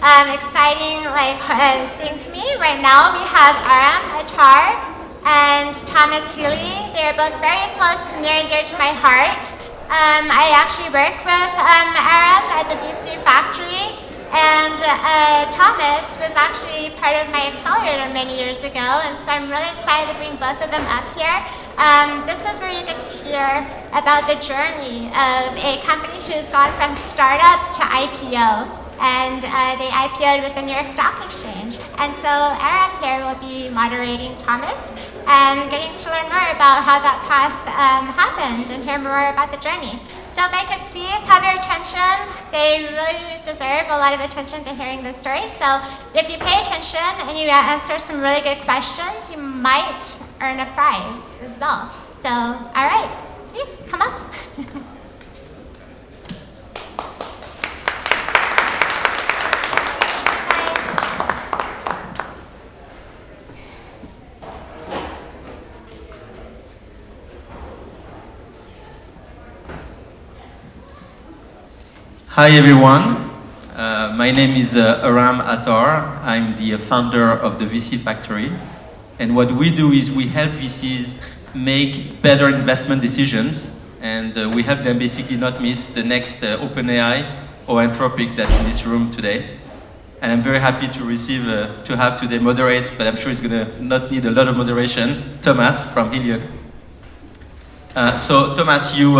exciting thing to me. Right now we have Aram Attar and Thomas Healy. They're both very close and near and dear to my heart. I actually work with Aram at the VC factory, and Thomas was actually part of my accelerator many years ago, and so I'm really excited to bring both of them up here. This is where you get to hear about the journey of a company who's gone from startup to IPO. And they IPO'd with the New York Stock Exchange. And so Aram here will be moderating Thomas and getting to learn more about how that path happened and hear more about the journey. So if I could please have your attention, they really deserve a lot of attention to hearing this story. So if you pay attention and you answer some really good questions, you might earn a prize as well. So, all right, please come up. Hi everyone, my name is Aram Attar. I'm the founder of the VC Factory, and what we do is we help VCs make better investment decisions, and we help them basically not miss the next OpenAI or Anthropic that's in this room today. And I'm very happy to receive, to have today moderate, but I'm sure he's going to not need a lot of moderation, Thomas from Hyliion. So Thomas, you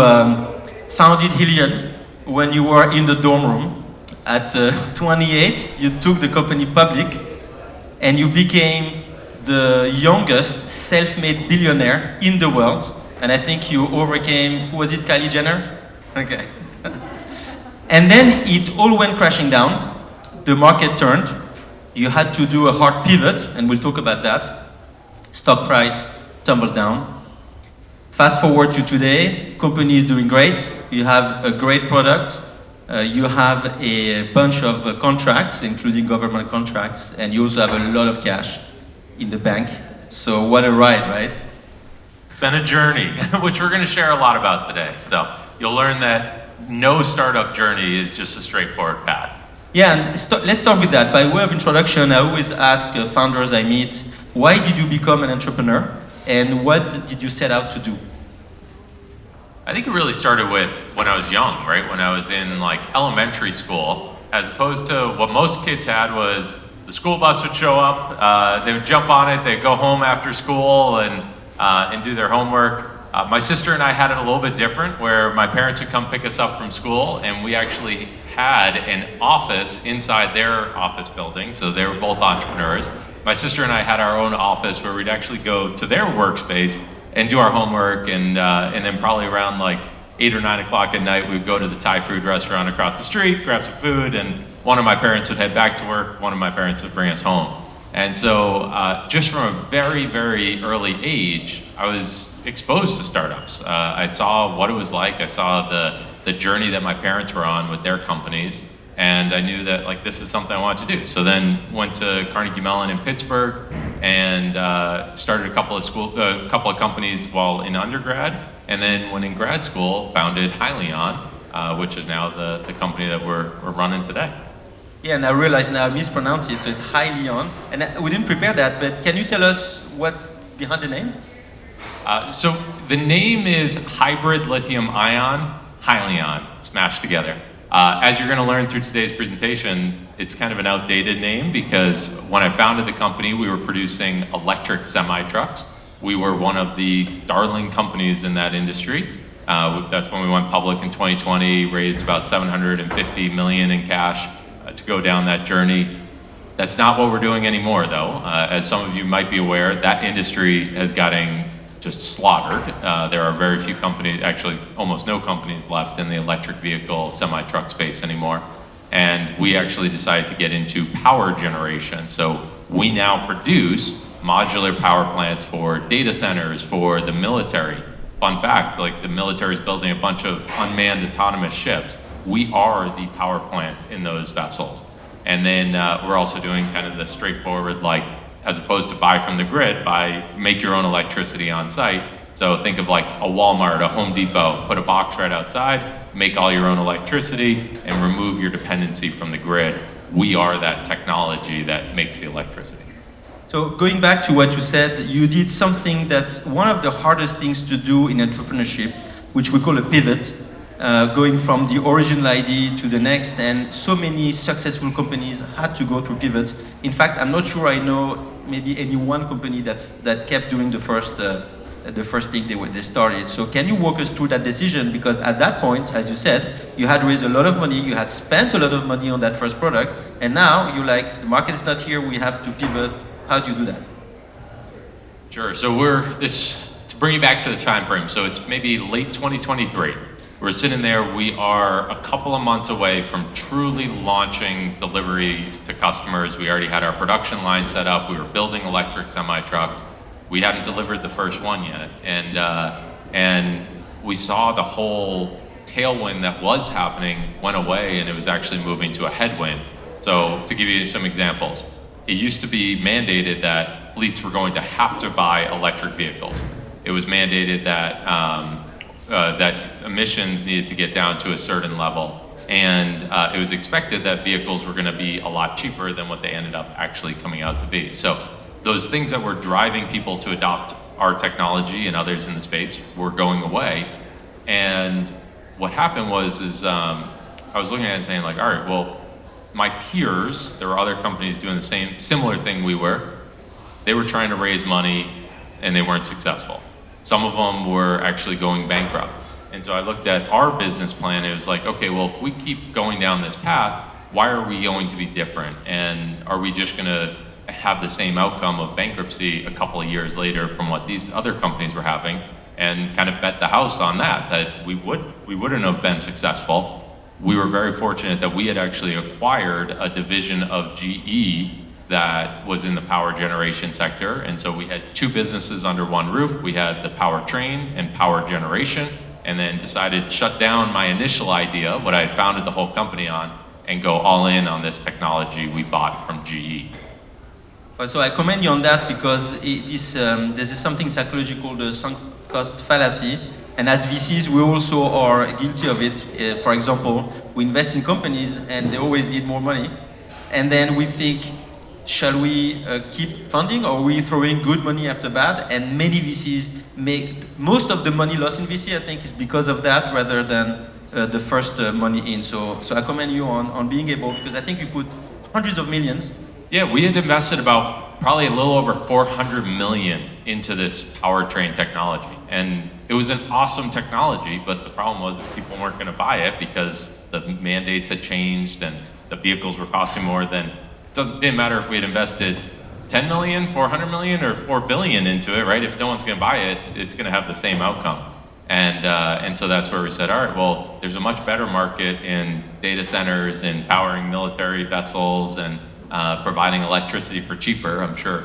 founded Hyliion when you were in the dorm room. At 28, you took the company public, and you became the youngest self-made billionaire in the world. And I think you overcame, was it Kylie Jenner? Okay. And then it all went crashing down. The market turned. You had to do a hard pivot, and we'll talk about that. Stock price tumbled down. Fast forward to today, company is doing great. You have a great product. You have a bunch of contracts, including government contracts, and you also have a lot of cash in the bank. So what a ride, right? It's been a journey, which we're going to share a lot about today. So you'll learn that no startup journey is just a straightforward path. Yeah, and let's start with that. By way of introduction, I always ask founders I meet, why did you become an entrepreneur? And what did you set out to do? I think it really started with when I was young, right? When I was in elementary school, as opposed to what most kids had was the school bus would show up, they would jump on it, they'd go home after school and do their homework. My sister and I had it a little bit different, where my parents would come pick us up from school, and we actually had an office inside their office building, so they were both entrepreneurs. My sister and I had our own office where we'd actually go to their workspace and do our homework, and then probably around 8 or 9 o'clock at night, we'd go to the Thai food restaurant across the street, grab some food, and one of my parents would head back to work, one of my parents would bring us home. And so just from a very, very early age, I was exposed to startups. I saw what it was like. I saw the journey that my parents were on with their companies, and I knew that this is something I wanted to do. So then went to Carnegie Mellon in Pittsburgh and started a couple of companies while in undergrad, and then when in grad school founded Hyliion, which is now the company that we're running today. Yeah, and I realize now I mispronounced it, so it's Hyliion. And we didn't prepare that, but can you tell us what's behind the name? So the name is Hybrid Lithium Ion Hyliion, smashed together. As you're going to learn through today's presentation, it's kind of an outdated name because when I founded the company, we were producing electric semi-trucks. We were one of the darling companies in that industry. That's when we went public in 2020, raised about $750 million in cash to go down that journey. That's not what we're doing anymore, though. As some of you might be aware, that industry has gotten just slaughtered. There are very few companies, actually almost no companies left in the electric vehicle semi-truck space anymore. And we actually decided to get into power generation. So we now produce modular power plants for data centers, for the military. Fun fact, the military is building a bunch of unmanned autonomous ships. We are the power plant in those vessels. And then we're also doing kind of the straightforward, as opposed to buy from the grid, make your own electricity on site. So think of a Walmart, a Home Depot, put a box right outside, make all your own electricity, and remove your dependency from the grid. we are that technology that makes the electricity. So going back to what you said, you did something that's one of the hardest things to do in entrepreneurship, which we call a pivot, going from the original idea to the next, and so many successful companies had to go through pivots. In fact, I'm not sure I know maybe any one company that kept doing the first thing they started. So can you walk us through that decision? Because at that point, as you said, you had raised a lot of money, you had spent a lot of money on that first product, and now you're like, the market is not here, we have to pivot. How do you do that? Sure, so to bring you back to the time frame, so it's maybe late 2023. We're sitting there, we are a couple of months away from truly launching deliveries to customers. We already had our production line set up, we were building electric semi-trucks. We hadn't delivered the first one yet. And we saw the whole tailwind that was happening went away, and it was actually moving to a headwind. So to give you some examples, it used to be mandated that fleets were going to have to buy electric vehicles. It was mandated that that emissions needed to get down to a certain level, and it was expected that vehicles were going to be a lot cheaper than what they ended up actually coming out to be. So those things that were driving people to adopt our technology and others in the space were going away. And what happened was I was looking at it and saying like, all right, well, my peers, there were other companies doing the similar thing we were. They were trying to raise money and they weren't successful. Some of them were actually going bankrupt. And so I looked at our business plan, it was like, okay, well, if we keep going down this path, why are we going to be different? And are we just gonna have the same outcome of bankruptcy a couple of years later from what these other companies were having, and kind of bet the house on that we wouldn't have been successful. We were very fortunate that we had actually acquired a division of GE that was in the power generation sector. And so we had two businesses under one roof. We had the powertrain and power generation, and then decided to shut down my initial idea, what I had founded the whole company on, and go all in on this technology we bought from GE. So I commend you on that, because there's something psychological called the sunk cost fallacy, and as VCs we also are guilty of it. For example, we invest in companies and they always need more money, and then we think, shall we keep funding, or are we throwing good money after bad? And many VCs most of the money lost in VC, I think, is because of that rather than the first money in. So I commend you on being able, because I think you put hundreds of millions. Yeah, we had invested about probably a little over 400 million into this powertrain technology. And it was an awesome technology, but the problem was that people weren't going to buy it because the mandates had changed and the vehicles were costing more than, it didn't matter if we had invested 10 million, 400 million, or 4 billion into it, right? If no one's going to buy it, it's going to have the same outcome. And so that's where we said, all right, well, there's a much better market in data centers and powering military vessels and providing electricity for cheaper. I'm sure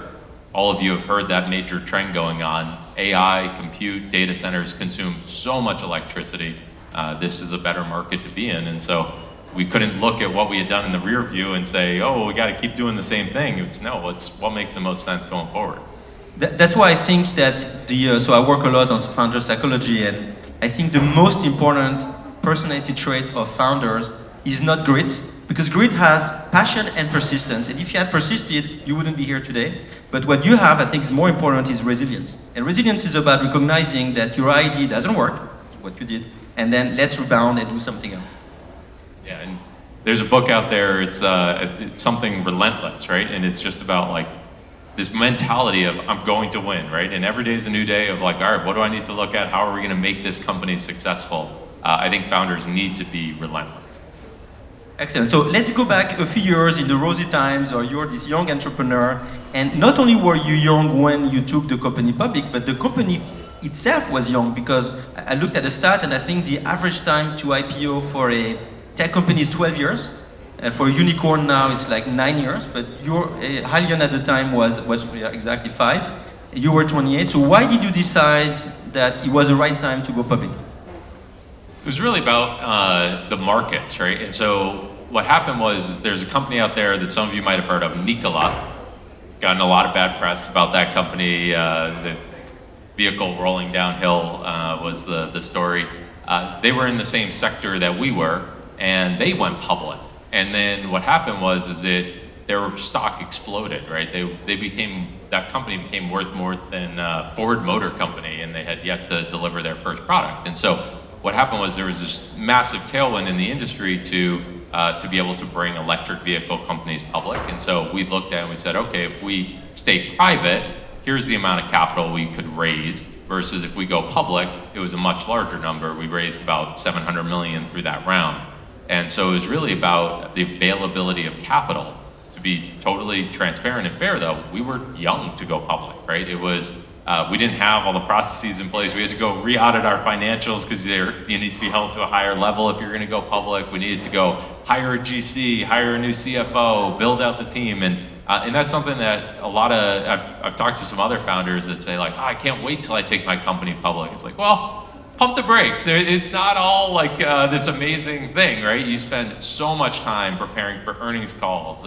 all of you have heard that major trend going on. AI, compute, data centers consume so much electricity. This is a better market to be in. And so we couldn't look at what we had done in the rear view and say, oh, we got to keep doing the same thing. It's what makes the most sense going forward. That's why I think that so I work a lot on founder psychology, and I think the most important personality trait of founders is not grit, because grit has passion and persistence, and if you had persisted, you wouldn't be here today. But what you have, I think, is more important, is resilience. And resilience is about recognizing that your idea doesn't work, what you did, and then let's rebound and do something else. Yeah, and there's a book out there, it's something relentless, right? And it's just about like this mentality of I'm going to win, right? And every day is a new day of like, all right, what do I need to look at? How are we going to make this company successful? I think founders need to be relentless. Excellent. So let's go back a few years in the rosy times, or you're this young entrepreneur, and not only were you young when you took the company public, but the company itself was young, because I looked at the stat and I think the average time to IPO for a tech company is 12 years. For a unicorn now it's like 9 years, but your Hyliion at the time was exactly 5. You were 28, so why did you decide that it was the right time to go public? It was really about the markets, right? And so what happened was there's a company out there that some of you might have heard of, Nikola. Gotten a lot of bad press about that company. The vehicle rolling downhill was the story. They were in the same sector that we were, and they went public. And then what happened was their stock exploded, right? That company became worth more than Ford Motor Company, and they had yet to deliver their first product. And so what happened was there was this massive tailwind in the industry to be able to bring electric vehicle companies public. And so we looked at it and we said, okay, if we stay private, here's the amount of capital we could raise, versus if we go public, it was a much larger number. We raised about 700 million through that round. And so it was really about the availability of capital. To be totally transparent and fair though, we were young to go public, right? It was, we didn't have all the processes in place. We had to go re-audit our financials because you need to be held to a higher level if you're gonna go public. We needed to go hire a GC, hire a new CFO, build out the team. And that's something that I've talked to some other founders that say like, oh, I can't wait till I take my company public. It's like, well, pump the brakes. It's not all like this amazing thing, right? You spend so much time preparing for earnings calls.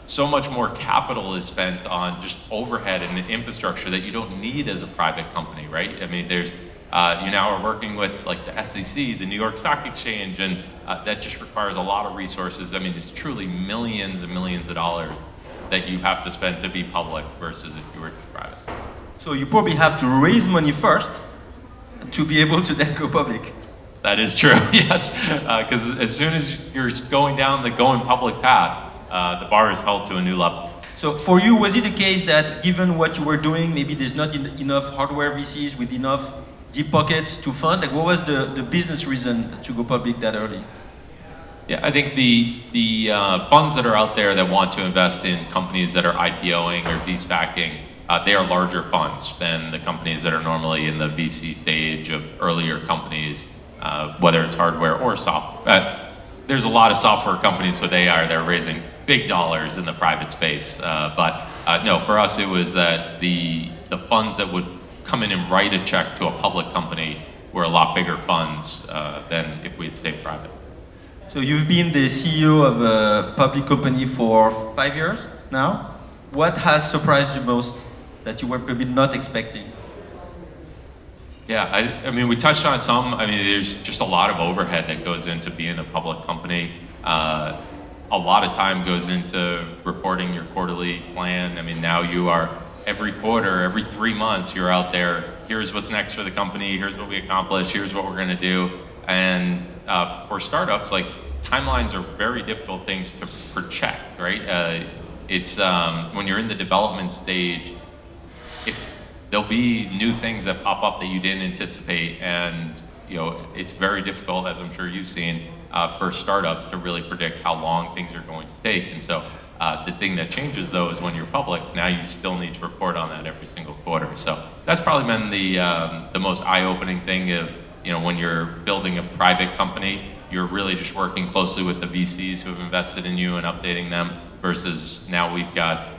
So much more capital is spent on just overhead and infrastructure that you don't need as a private company, right? I mean, you now are working with like the SEC, the New York Stock Exchange, and that just requires a lot of resources. I mean, it's truly millions and millions of dollars that you have to spend to be public versus if you were just private. So you probably have to raise money first to be able to then go public. That is true, yes. Because as soon as you're going down the going public path, the bar is held to a new level. So for you, was it the case that given what you were doing, maybe there's not enough hardware VCs with enough deep pockets to fund? Like, what was the business reason to go public that early? Yeah, I think the funds that are out there that want to invest in companies that are IPOing or de-SPACing, they are larger funds than the companies that are normally in the VC stage of earlier companies, whether it's hardware or software. There's a lot of software companies with AI that are raising big dollars in the private space. But no, for us it was that the funds that would come in and write a check to a public company were a lot bigger funds than if we had stayed private. So you've been the CEO of a public company for 5 years now. What has surprised you most that you were maybe not expecting? Yeah, I mean, we touched on some. I mean, there's just a lot of overhead that goes into being a public company. A lot of time goes into reporting your quarterly plan. I mean, now you are every quarter, every 3 months, you're out there. Here's what's next for the company. Here's what we accomplished. Here's what we're going to do. And for startups, like timelines are very difficult things to project, right? It's when you're in the development stage, if there'll be new things that pop up that you didn't anticipate, and it's very difficult, as I'm sure you've seen, for startups to really predict how long things are going to take. And so the thing that changes though is when you're public, now you still need to report on that every single quarter. So that's probably been the most eye-opening thing of, when you're building a private company, you're really just working closely with the VCs who have invested in you and updating them, versus now we've got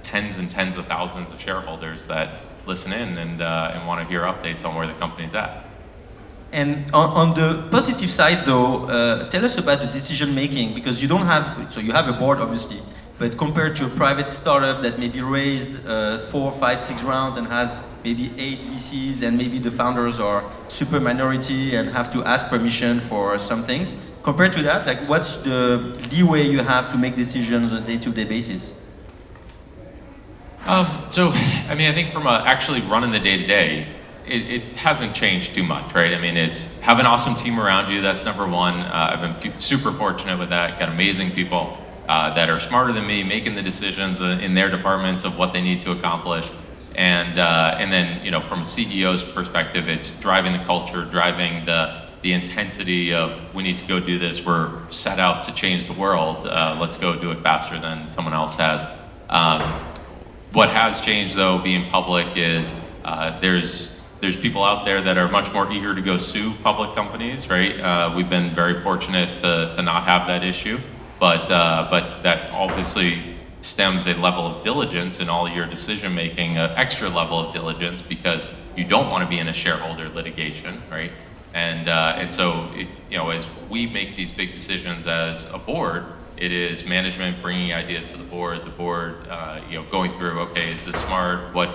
tens and tens of thousands of shareholders that listen in and want to hear updates on where the company's at. And on the positive side though, tell us about the decision making, because you have a board obviously, but compared to a private startup that maybe raised 4, 5, 6 rounds and has maybe 8 VCs, and maybe the founders are super minority and have to ask permission for some things. Compared to that, like what's the leeway you have to make decisions on a day-to-day basis? So, I mean, I think from actually running the day-to-day, it hasn't changed too much, right? I mean, it's have an awesome team around you, that's number one. I've been super fortunate with that, got amazing people that are smarter than me, making the decisions in their departments of what they need to accomplish. And then, from a CEO's perspective, it's driving the culture, driving the intensity of we need to go do this. We're set out to change the world. Let's go do it faster than someone else has. What has changed though, being public, is there's people out there that are much more eager to go sue public companies, right? We've been very fortunate to not have that issue, but that obviously stems a level of diligence in all your decision making, an extra level of diligence, because you don't want to be in a shareholder litigation, right? And so as we make these big decisions as a board, it is management bringing ideas to the board going through, okay, is this smart? What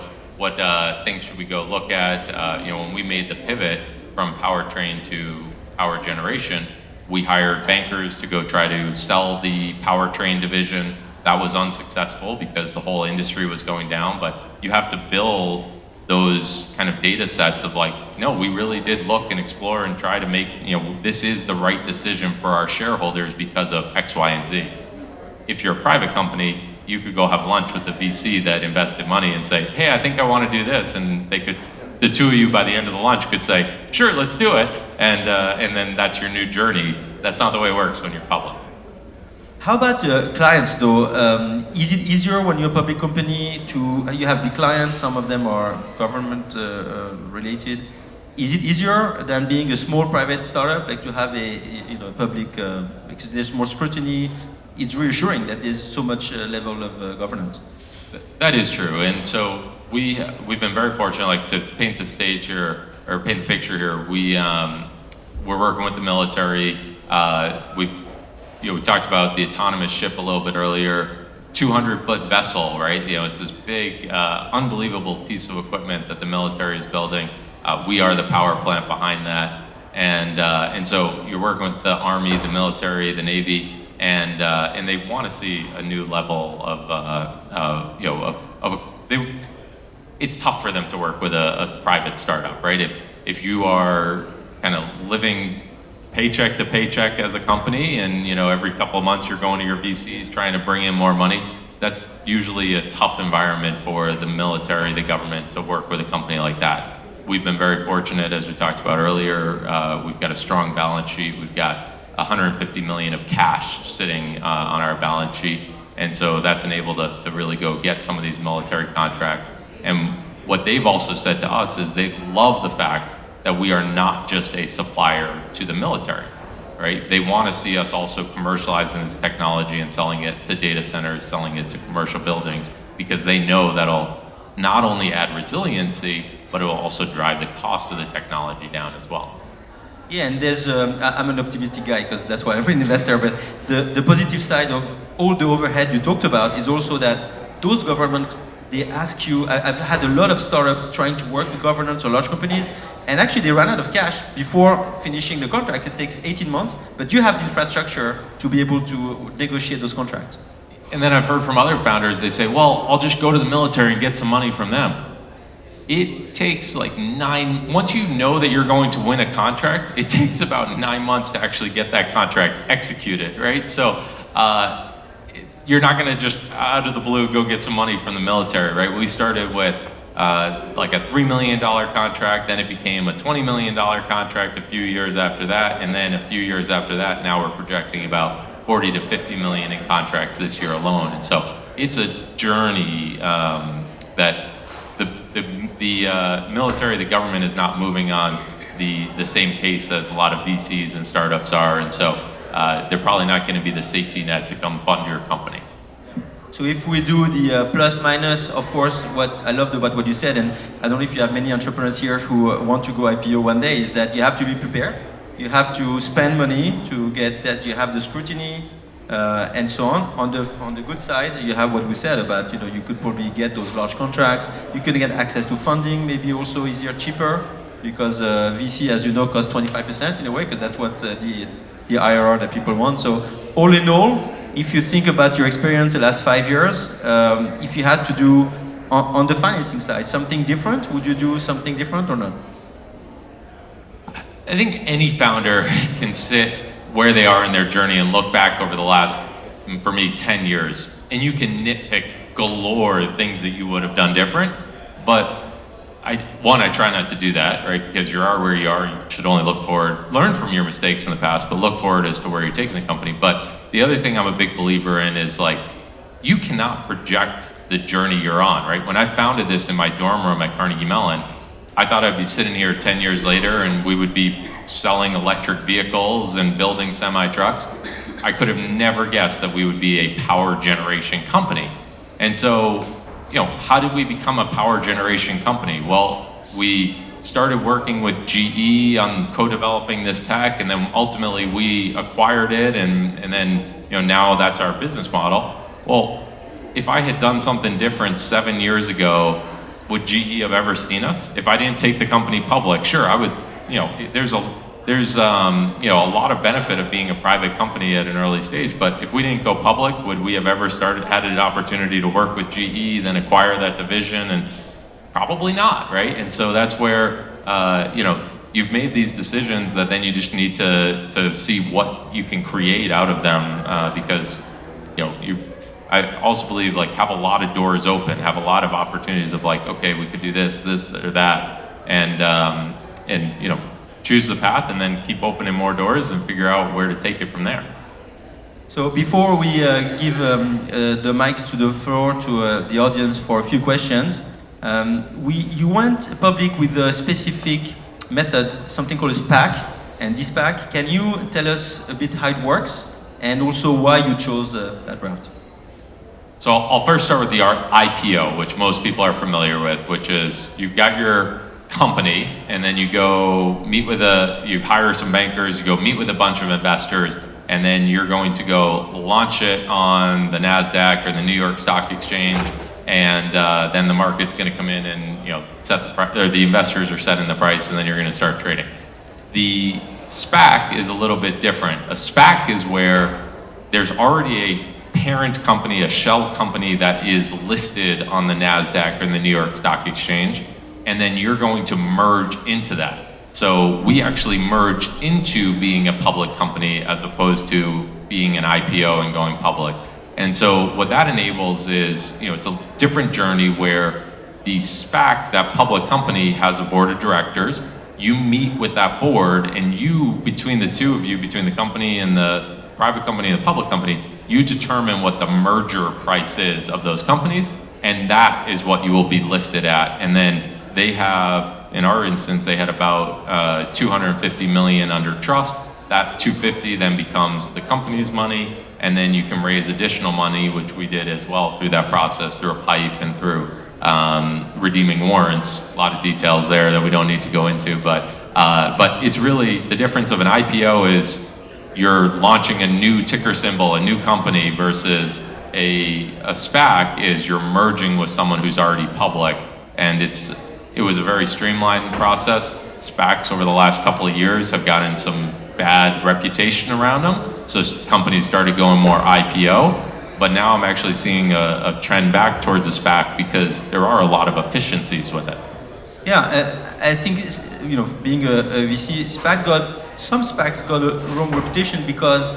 things should we go look at? When we made the pivot from powertrain to power generation, We hired bankers to go try to sell the powertrain division. That was unsuccessful because the whole industry was going down, but you have to build those kind of data sets of like, no, we really did look and explore and try to make, this is the right decision for our shareholders because of X, Y, and Z. If you're a private company, you could go have lunch with the VC that invested money and say, hey, I think I want to do this. And the two of you by the end of the lunch could say, sure, let's do it. And then that's your new journey. That's not the way it works when you're public. How about clients though? Is it easier when you're a public company you have big clients, some of them are government related. Is it easier than being a small private startup, like to have a public, because there's more scrutiny? It's reassuring that there's so much level of governance. That is true, and so we've been very fortunate, like to paint the stage here, or paint the picture here. We're working with the military. We talked about the autonomous ship a little bit earlier. 200-foot vessel, right? It's this big, unbelievable piece of equipment that the military is building. We are the power plant behind that, and so you're working with the Army, the military, the Navy, and they want to see a new level it's tough for them to work with a private startup, right? If you are kind of living paycheck to paycheck as a company, and every couple of months you're going to your VCs trying to bring in more money, that's usually a tough environment for the military, the government, to work with a company like that. We've been very fortunate, as we talked about earlier. We've got a strong balance sheet. We've got 150 million of cash sitting on our balance sheet, and so that's enabled us to really go get some of these military contracts. And what they've also said to us is they love the fact that we are not just a supplier to the military, right? They want to see us also commercializing this technology and selling it to data centers, selling it to commercial buildings, because they know that'll not only add resiliency, but it will also drive the cost of the technology down as well. Yeah, and there's, I'm an optimistic guy because that's why I'm an investor, but the positive side of all the overhead you talked about is also that those government, they ask you, I've had a lot of startups trying to work with governments or large companies, and actually they ran out of cash before finishing the contract. It takes 18 months, but you have the infrastructure to be able to negotiate those contracts. And then I've heard from other founders, they say, well, I'll just go to the military and get some money from them. It takes like once you know that you're going to win a contract, it takes about 9 months to actually get that contract executed, right? So you're not gonna just out of the blue go get some money from the military, right? We started with like a $3 million contract, then it became a $20 million contract a few years after that, and then a few years after that, now we're projecting about 40 to 50 million in contracts this year alone. And so it's a journey that the military, the government is not moving on the same pace as a lot of VCs and startups are, and so they're probably not going to be the safety net to come fund your company. So if we do the plus minus, of course, what I loved about what you said, and I don't know if you have many entrepreneurs here who want to go IPO one day, is that you have to be prepared. You have to spend money to get that. You have the scrutiny and so on. On the good side, you have what we said about, you could probably get those large contracts. You could get access to funding, maybe also easier, cheaper, because VC, as you know, costs 25% in a way, because that's what the IRR that people want. So all in all, if you think about your experience the last 5 years, if you had to do on the financing side something different, would you do something different or not? I think any founder can sit where they are in their journey and look back over the last, for me, 10 years, and you can nitpick galore things that you would have done different, but I try not to do that, right? Because you are where you are, you should only look forward, learn from your mistakes in the past, but look forward as to where you're taking the company. But the other thing I'm a big believer in is like, you cannot project the journey you're on, right? When I founded this in my dorm room at Carnegie Mellon, I thought I'd be sitting here 10 years later and we would be selling electric vehicles and building semi-trucks. I could have never guessed that we would be a power generation company. And so, how did we become a power generation company? Well, we started working with GE on co-developing this tech, and then ultimately we acquired it, and then now that's our business model. Well, if I had done something different 7 years ago, would GE have ever seen us? If I didn't take the company public, sure, I would, there's there's a lot of benefit of being a private company at an early stage. But if we didn't go public, would we have ever had an opportunity to work with GE, then acquire that division? And probably not, right? And so that's where you've made these decisions that then you just need to see what you can create out of them, because I also believe have a lot of doors open, have a lot of opportunities of okay, we could do this or that, and choose the path and then keep opening more doors and figure out where to take it from there. So before we give the mic to the floor to the audience for a few questions, you went public with a specific method, something called a SPAC and de-SPAC. Can you tell us a bit how it works and also why you chose that route? So I'll first start with the IPO, which most people are familiar with, which is you've got your company and then you go meet with you hire some bankers, you go meet with a bunch of investors, and then you're going to go launch it on the NASDAQ or the New York Stock Exchange, and then the market's going to come in and set the price, or the investors are setting the price, and then you're going to start trading. The SPAC is a little bit different. A SPAC is where there's already a parent company, a shell company that is listed on the NASDAQ or the New York Stock Exchange, and then you're going to merge into that. So we actually merged into being a public company as opposed to being an IPO and going public. And so what that enables is, it's a different journey where the SPAC, that public company, has a board of directors. You meet with that board, and between the two of you, between the company and the private company and the public company, you determine what the merger price is of those companies, and that is what you will be listed at. And then they have, in our instance, they had about 250 million under trust. That 250 then becomes the company's money, and then you can raise additional money, which we did as well through that process, through a pipe and through redeeming warrants. A lot of details there that we don't need to go into, but it's really the difference of an IPO is you're launching a new ticker symbol, a new company, versus a SPAC is you're merging with someone who's already public, and it was a very streamlined process. SPACs over the last couple of years have gotten some bad reputation around them, so companies started going more IPO, but now I'm actually seeing a trend back towards a SPAC because there are a lot of efficiencies with it. Yeah, I think being a VC, some SPACs got a wrong reputation because,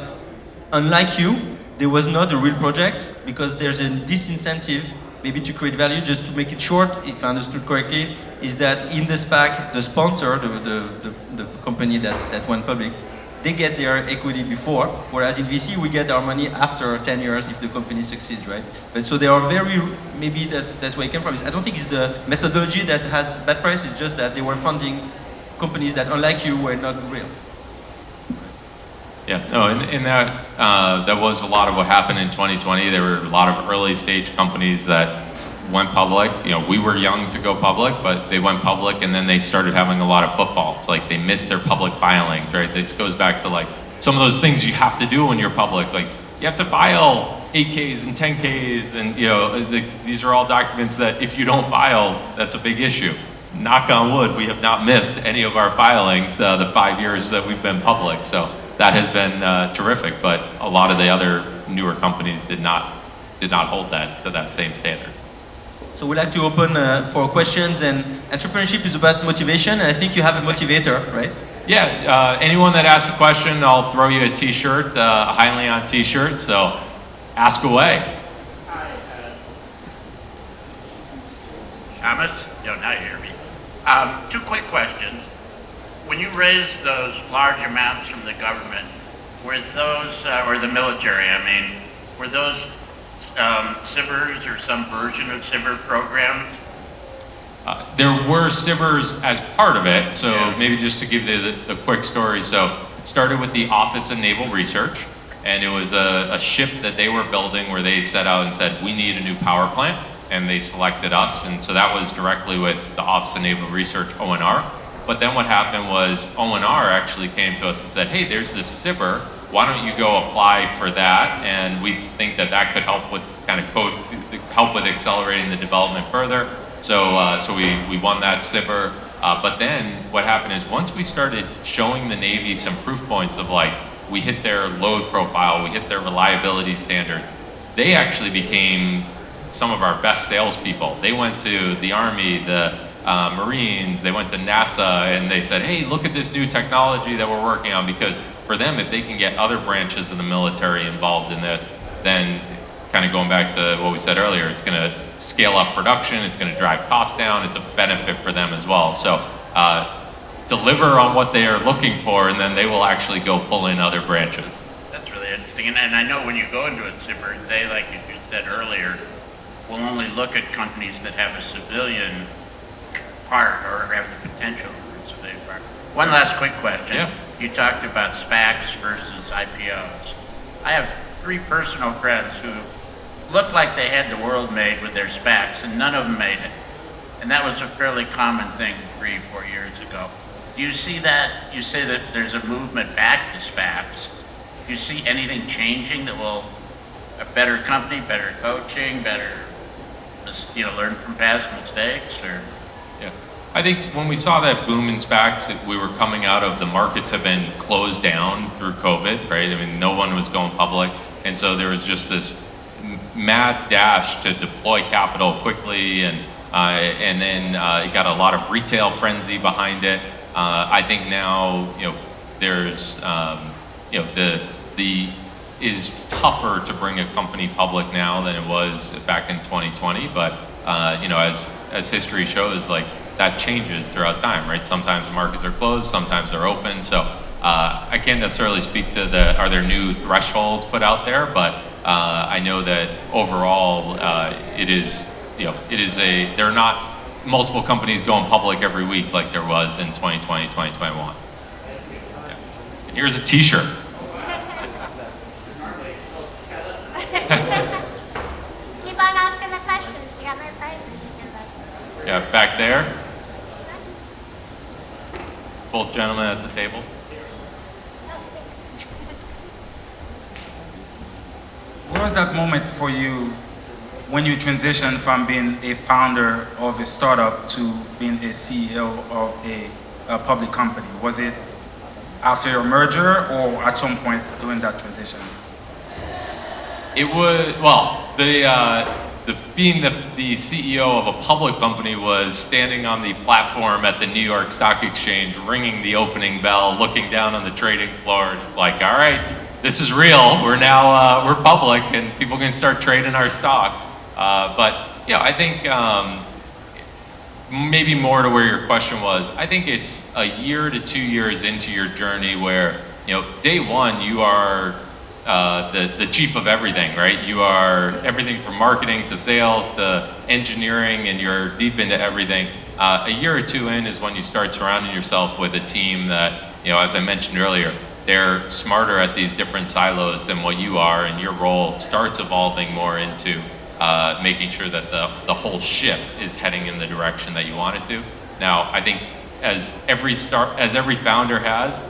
unlike you, there was not a real project, because there's a disincentive maybe to create value. Just to make it short, if I understood correctly, is that in the SPAC, the sponsor, the company that went public, they get their equity before, whereas in VC we get our money after 10 years if the company succeeds, right? But so they are maybe that's where it came from. I don't think it's the methodology that has bad press, it's just that they were funding companies that, unlike you, were not real. Yeah, no, in that was a lot of what happened in 2020. There were a lot of early stage companies that went public. We were young to go public, but they went public and then they started having a lot of footfalls. They missed their public filings, right? This goes back to some of those things you have to do when you're public. You have to file 8Ks and 10Ks, and these are all documents that if you don't file, that's a big issue. Knock on wood, we have not missed any of our filings the 5 years that we've been public. So that has been terrific, but a lot of the other newer companies did not hold that to that same standard. So we'd like to open for questions, and entrepreneurship is about motivation, and I think you have a motivator, right? Yeah, anyone that asks a question, I'll throw you a t-shirt, a Hyliion t-shirt, so ask away. Hi, Thomas? No, now you hear me. 2 quick questions. When you raised those large amounts from the government, was those, or the military, were those SBIRs or some version of SBIR programs? There were SBIRs as part of it, so maybe just to give you the quick story. So it started with the Office of Naval Research, and it was a ship that they were building where they set out and said, we need a new power plant, and they selected us, and so that was directly with the Office of Naval Research, ONR. But then what happened was ONR actually came to us and said, hey, there's this SBIR, why don't you go apply for that? And we think that could help with help with accelerating the development further. So we won that SBIR. But then what happened is once we started showing the Navy some proof points of like, we hit their load profile, we hit their reliability standards, they actually became some of our best salespeople. They went to the Army, the Marines, they went to NASA, and they said, hey, look at this new technology that we're working on, because for them, if they can get other branches of the military involved in this, then kind of going back to what we said earlier, it's going to scale up production, it's going to drive costs down, it's a benefit for them as well. So deliver on what they are looking for, and then they will actually go pull in other branches. That's really interesting. And I know when you go into a SIPR, they, like you said earlier, will only look at companies that have a civilian part or have the potential for a civilian part. One last quick question. Yeah. You talked about SPACs versus IPOs. I have 3 personal friends who looked like they had the world made with their SPACs, and none of them made it. And that was a fairly common thing 3 or 4 years ago. Do you see that? You say that there's a movement back to SPACs. Do you see anything changing that will, a better company, better coaching, better, learn from past mistakes, or? Yeah, I think when we saw that boom in SPACs, we were coming out of, the markets have been closed down through COVID, right? I mean, no one was going public. And so there was just this mad dash to deploy capital quickly, and then it got a lot of retail frenzy behind it. I think now, there's, the is tougher to bring a company public now than it was back in 2020. But as history shows, like, that changes throughout time, right? Sometimes the markets are closed, sometimes they're open. So I can't necessarily speak to are there new thresholds put out there, but I know that overall there are not multiple companies going public every week like there was in 2020, 2021. Yeah. And here's a t-shirt. Keep on asking the questions. You got more prizes you can buy. Yeah, back there. Both gentlemen at the table. What was that moment for you when you transitioned from being a founder of a startup to being a CEO of a public company? Was it after your merger or at some point during that transition? It was, being the CEO of a public company was standing on the platform at the New York Stock Exchange, ringing the opening bell, looking down on the trading floor, like, all right, this is real. We're now, we're public, and people can start trading our stock. I think maybe more to where your question was, I think it's a year to 2 years into your journey where, day one, you are the chief of everything, right? You are everything from marketing to sales to engineering, and you're deep into everything. A year or 2 in is when you start surrounding yourself with a team that, as I mentioned earlier, they're smarter at these different silos than what you are, and your role starts evolving more into making sure that the whole ship is heading in the direction that you want it to. Now, I think as every founder has,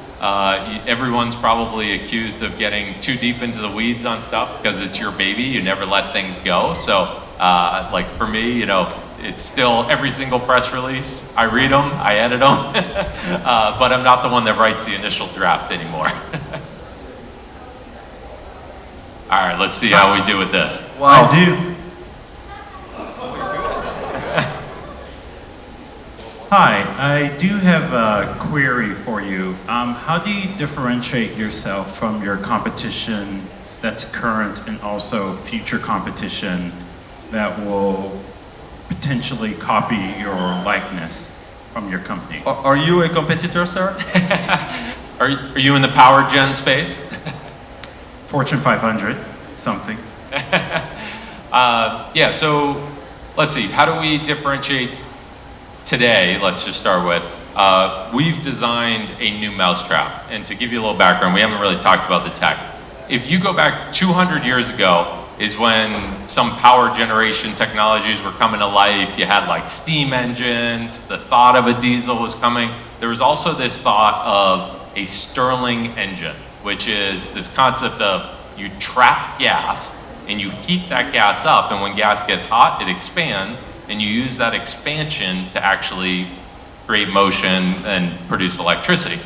everyone's probably accused of getting too deep into the weeds on stuff because it's your baby. You never let things go. So, like for me, it's still every single press release. I read them, I edit them, but I'm not the one that writes the initial draft anymore. All right, let's see how we do with this. Wow. I do. Hi, I do have a query for you. How do you differentiate yourself from your competition that's current and also future competition that will potentially copy your likeness from your company? Are you a competitor, sir? Are you in the power gen space? Fortune 500, something. Yeah, so let's see, how do we differentiate today? Let's just start with, we've designed a new mousetrap. And to give you a little background, we haven't really talked about the tech. If you go back 200 years ago is when some power generation technologies were coming to life. You had like steam engines, the thought of a diesel was coming. There was also this thought of a Stirling engine, which is this concept of you trap gas and you heat that gas up, and when gas gets hot, it expands, and you use that expansion to actually create motion, and produce electricity.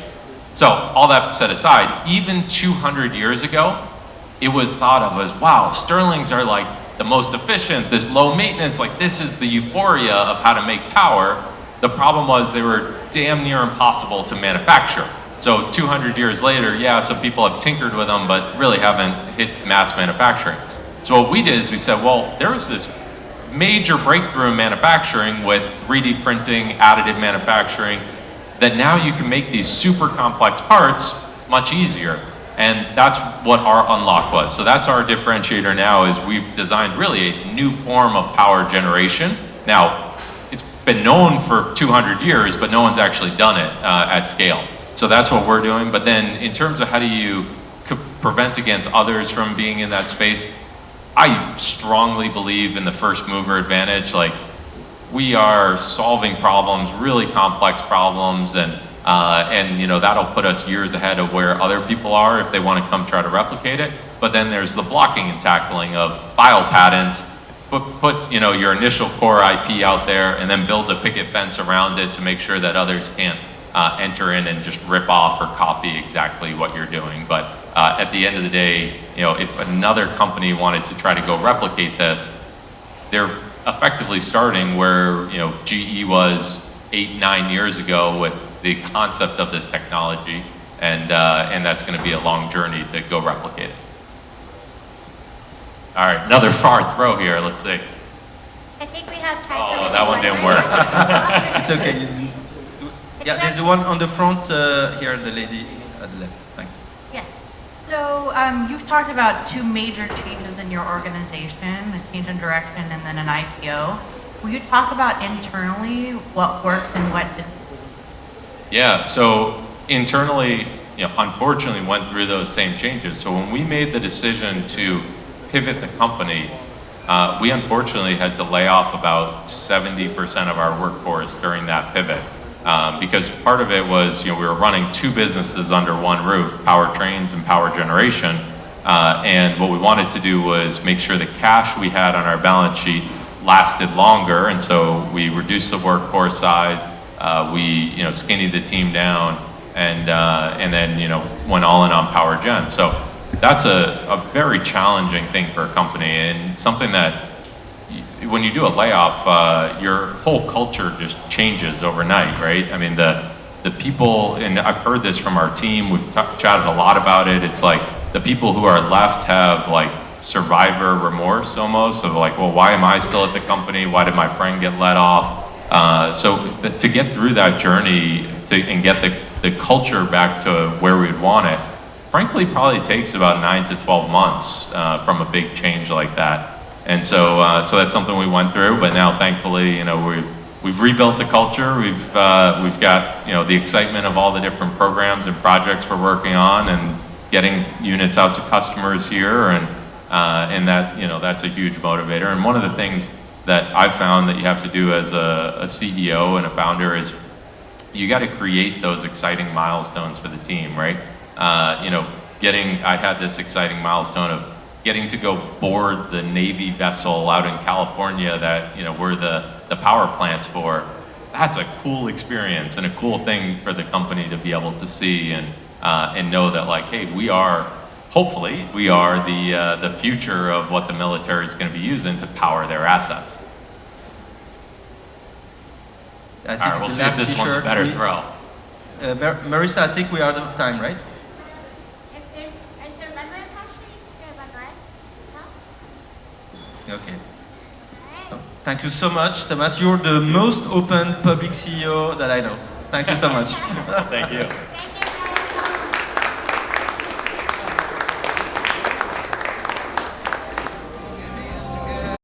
So all that set aside, even 200 years ago, it was thought of as, wow, Stirlings are like the most efficient, this low maintenance, like this is the euphoria of how to make power. The problem was they were damn near impossible to manufacture. So 200 years later, yeah, some people have tinkered with them, but really haven't hit mass manufacturing. So what we did is we said, well, there was this major breakthrough in manufacturing with 3D printing, additive manufacturing, that now you can make these super complex parts much easier. And that's what our unlock was. So that's our differentiator now, is we've designed really a new form of power generation. Now, it's been known for 200 years, but no one's actually done it at scale. So that's what we're doing. But then in terms of how do you prevent against others from being in that space, I strongly believe in the first mover advantage. Like, we are solving problems, really complex problems, and you know, that'll put us years ahead of where other people are if they want to come try to replicate it. But then there's the blocking and tackling of file patents, put you know, your initial core IP out there, and then build the picket fence around it to make sure that others can't enter in and just rip off or copy exactly what you're doing. But at the end of the day, you know, if another company wanted to try to go replicate this, they're effectively starting where, you know, GE was 8-9 years ago with the concept of this technology, and that's going to be a long journey to go replicate it. All right, another far throw here. Let's see. I think we have time for Oh, that one didn't work. It's okay. Yeah, there's one on the front here, the lady at the left. Thank you. Yes. So you've talked about two major changes in your organization, a change in direction and then an IPO. Will you talk about internally what worked and what didn't? Yeah, so internally, you know, unfortunately went through those same changes. So when we made the decision to pivot the company, we unfortunately had to lay off about 70% of our workforce during that pivot. Because part of it was, you know, we were running two businesses under one roof, powertrains and power generation. And what we wanted to do was make sure the cash we had on our balance sheet lasted longer. And so we reduced the workforce size. We, you know, skinnied the team down, and then, you know, went all in on power gen. So that's a very challenging thing for a company, and something that when you do a layoff, your whole culture just changes overnight, right? I mean, the people, and I've heard this from our team, we've chatted a lot about it. It's like the people who are left have like survivor remorse almost, of like, well, why am I still at the company? Why did my friend get let off? To get through that journey and get the culture back to where we'd want it, frankly, probably takes about 9 to 12 months from a big change like that. And so that's something we went through. But now, thankfully, you know, we've rebuilt the culture. We've got, you know, the excitement of all the different programs and projects we're working on, and getting units out to customers here, and that, you know, that's a huge motivator. And one of the things that I've found that you have to do as a CEO and a founder is you got to create those exciting milestones for the team, right? You know, I had this exciting milestone of getting to go board the Navy vessel out in California that, you know, we're the power plant for. That's a cool experience and a cool thing for the company to be able to see, and know that, like, hey, hopefully we are the future of what the military is going to be using to power their assets. I think All right, we'll see if this one's a better throw. Marissa, I think we are out of time, right? Is there one more question? One more? No? Okay. All right. Thank you so much, Thomas. You're the most open public CEO that I know. Thank you so much. Thank you.